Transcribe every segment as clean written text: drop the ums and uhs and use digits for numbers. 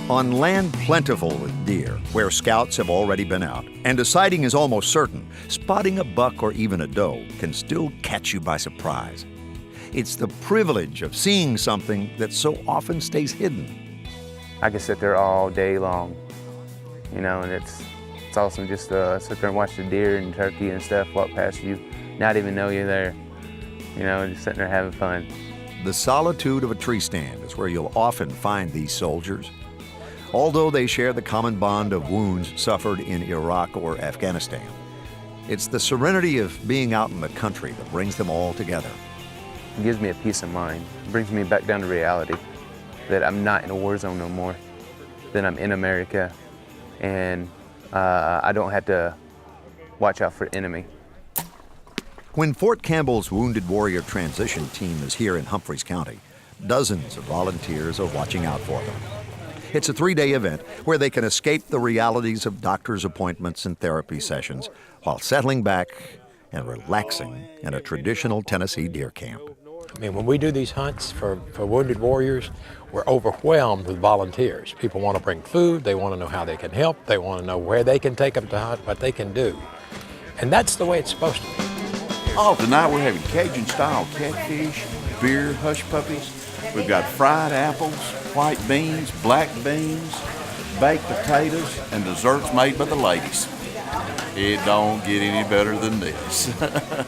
On land plentiful with deer, where scouts have already been out, and a sighting is almost certain, spotting a buck or even a doe can still catch you by surprise. It's the privilege of seeing something that so often stays hidden. I can sit there all day long, you know, and it's awesome just to sit there and watch the deer and turkey and stuff walk past you, not even know you're there, you know, just sitting there having fun. The solitude of a tree stand is where you'll often find these soldiers. Although they share the common bond of wounds suffered in Iraq or Afghanistan, it's the serenity of being out in the country that brings them all together. It gives me a peace of mind. It brings me back down to reality, that I'm not in a war zone no more, that I'm in America, and I don't have to watch out for enemy. When Fort Campbell's Wounded Warrior Transition Team is here in Humphreys County, dozens of volunteers are watching out for them. It's a 3-day event where they can escape the realities of doctor's appointments and therapy sessions while settling back and relaxing in a traditional Tennessee deer camp. I mean, when we do these hunts for Wounded Warriors, we're overwhelmed with volunteers. People want to bring food, they want to know how they can help, they want to know where they can take them to hunt, what they can do. And that's the way it's supposed to be. Oh, tonight we're having Cajun-style catfish, beer, hush puppies. We've got fried apples, white beans, black beans, baked potatoes, and desserts made by the ladies. It don't get any better than this.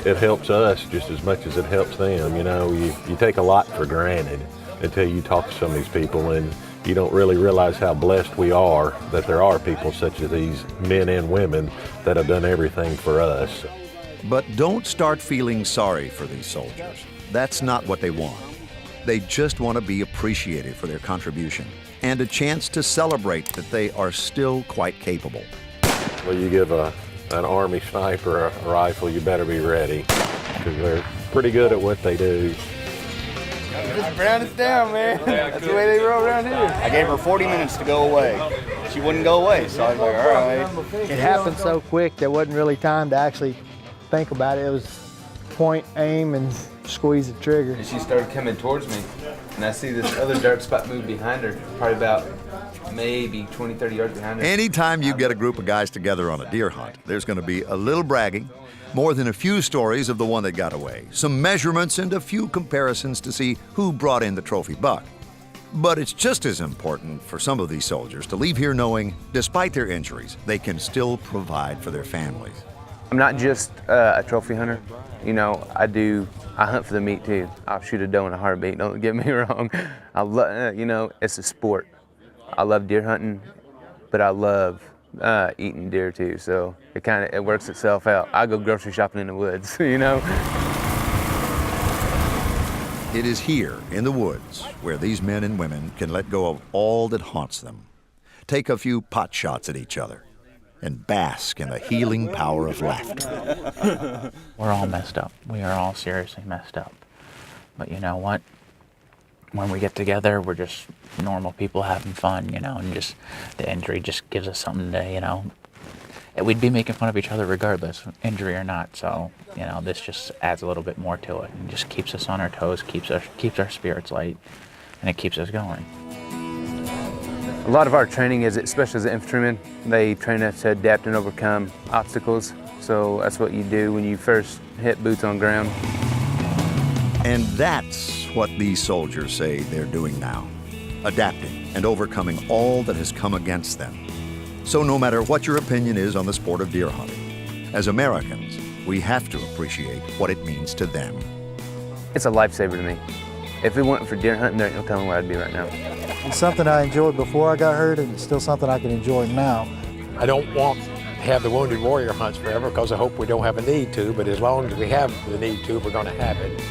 It helps us just as much as it helps them. You know, you take a lot for granted until you talk to some of these people, and you don't really realize how blessed we are that there are people such as these men and women that have done everything for us. But don't start feeling sorry for these soldiers. That's not what they want. They just want to be appreciated for their contribution and a chance to celebrate that they are still quite capable. Well, you give an Army sniper a rifle, you better be ready, because they're pretty good at what they do. Just brown us down, man. That's the way they roll around here. I gave her 40 minutes to go away. She wouldn't go away, so I was like, all right. It happened so quick there wasn't really time to actually think about it. It was point, aim, and squeeze the trigger. And she started coming towards me, and I see this other dark spot move behind her, probably about maybe 20, 30 yards behind her. Anytime you get a group of guys together on a deer hunt, there's going to be a little bragging, more than a few stories of the one that got away, some measurements, and a few comparisons to see who brought in the trophy buck. But it's just as important for some of these soldiers to leave here knowing, despite their injuries, they can still provide for their families. I'm not just a trophy hunter. You know, I hunt for the meat too. I'll shoot a doe in a heartbeat, don't get me wrong. You know, it's a sport. I love deer hunting, but I love eating deer too, so it works itself out. I go grocery shopping in the woods, you know? It is here in the woods where these men and women can let go of all that haunts them, take a few pot shots at each other, and bask in the healing power of laughter. We're all messed up. We are all seriously messed up. But you know what? When we get together, we're just normal people having fun, you know, and just the injury just gives us something to, you know, we'd be making fun of each other regardless, injury or not. So, you know, this just adds a little bit more to it and just keeps us on our toes, keeps our spirits light, and it keeps us going. A lot of our training is, especially as an infantryman, they train us to adapt and overcome obstacles. So that's what you do when you first hit boots on ground. And that's what these soldiers say they're doing now, adapting and overcoming all that has come against them. So no matter what your opinion is on the sport of deer hunting, as Americans, we have to appreciate what it means to them. It's a lifesaver to me. If it weren't for deer hunting, there ain't no telling where I'd be right now. It's something I enjoyed before I got hurt, and it's still something I can enjoy now. I don't want to have the Wounded Warrior hunts forever because I hope we don't have a need to, but as long as we have the need to, we're going to have it.